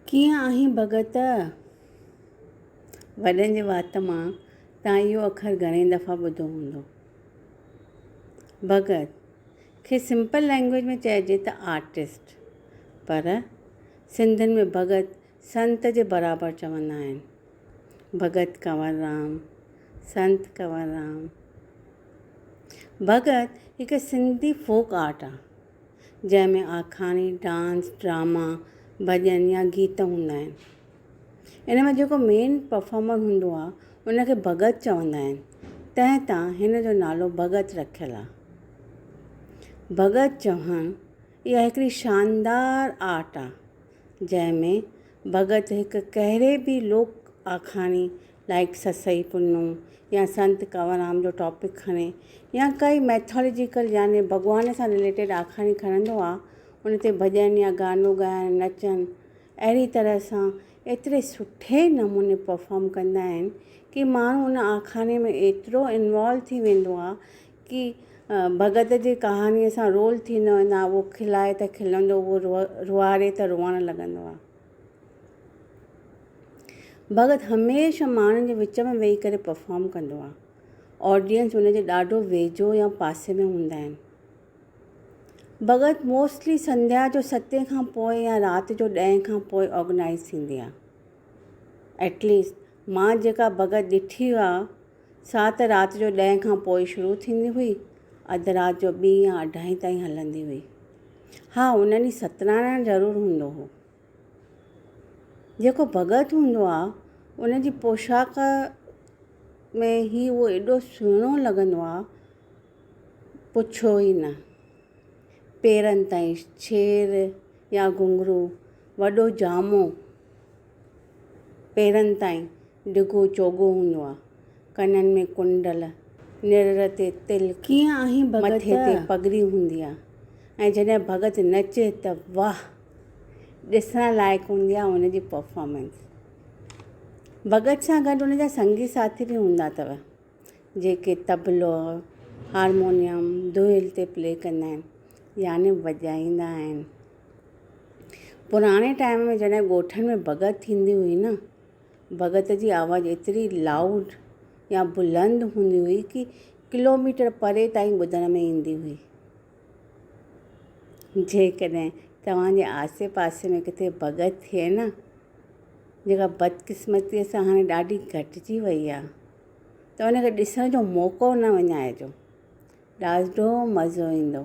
कीअं आहीं भगत? वॾनि जे वात मां तव्हां इहो अखर घणे दफ़ा ॿुधो हूंदो। भगत खे सिंपल लैंग्वेज में चइजे त आर्टिस्ट, पर सिंधियुनि में भगत संत जे बराबरि चवंदा आहिनि। भगत कंवरराम, संत कंवरराम। भगत हिकु सिंधी फोक आर्ट आहे जंहिंमें आखाणी, डांस, ड्रामा, भॼन या गीत हूंदा आहिनि। इन में जेको मेन परफॉर्मर हूंदो आहे उनखे भगत चवंदा आहिनि, तंहिं तां हिन जो नालो भगत रखियलु आहे। भगत चौहान इहा हिकिड़ी शानदार आर्ट आहे जंहिंमें भगत हिकु कहिड़े बि लोक आखाणी लाइक ससई पुन्नू या संत कंवरराम जो टॉपिक खणे या काई मैथोलॉजिकल यानी भॻवान सां रिलेटेड आखाणी खणंदो आहे, उन ते भॼन या गानो ॻाइणु, नचनि, अहिड़ी तरह सां एतिरे सुठे नमूने परफॉर्म कंदा आहिनि कि माण्हू उन आखाणीअ में एतिरो इन्वॉल्व थी वेंदो आहे कि भगत जी कहाणीअ सां रोल थींदो वेंदो आहे। उहो खिलाए त खिलंदो, उहो रुआरे त रुअणु लॻंदो आहे। भगत हमेशह माण्हुनि जे विच में वेही करे परफॉर्म कंदो आहे। ऑडियंस उनजे ॾाढो वेझो या पासे में हूंदा आहिनि। भगत मोस्टली संध्या जो 7 खां पोइ या राति जो 10 खां पोइ ऑर्गेनाइज़ थींदी आहे। एटलीस्ट मां जेका भगत ॾिठी आहे सा त राति जो 10 खां पोइ शुरू थींदी हुई, अधु राति जो 2 या 2:30 ताईं हलंदी हुई। हा, उन ॾींहुं सत्यनारायण ज़रूरु हूंदो हो। जेको भगत हूंदो आहे उन जी पोशाक में ई उहो एॾो सुहिणो लॻंदो आहे, पुछो ई न। पेरनि ताईं छेर या घुंघरू, वॾो जामो, पेरनि ताईं डिघो चोगो हूंदो आहे, कननि में कुंडल, निर ते तिल, कीअं आहीं भगत, मथे ते पगड़ी हूंदी आहे। ऐं जॾहिं भगत नचे त वाह, ॾिसण लाइक़ु हूंदी आहे उनजी परफॉर्मेंस। भगत सां गॾु उनजा संगी साथी बि हूंदा अथव जेके तबलो, हारमोनियम, दुहिल ते प्ले कंदा आहिनि यानी वॼाईंदा आहिनि। पुराणे टाइम में जॾहिं ॻोठनि में भगत थींदी हुई न, भगत जी आवाज़ु एतिरी लाउड या बुलंद हूंदी हुई कि किलोमीटर परे ताईं ॿुधण में ईंदी हुई। जेकॾहिं तव्हांजे आसे पासे में किथे भगत थिए न, जेका बदकिस्मतीअ सां हाणे ॾाढी घटिजी वई आहे, त उनखे ॾिसण जो मौक़ो न विञाइजो, ॾाढो मज़ो ईंदो।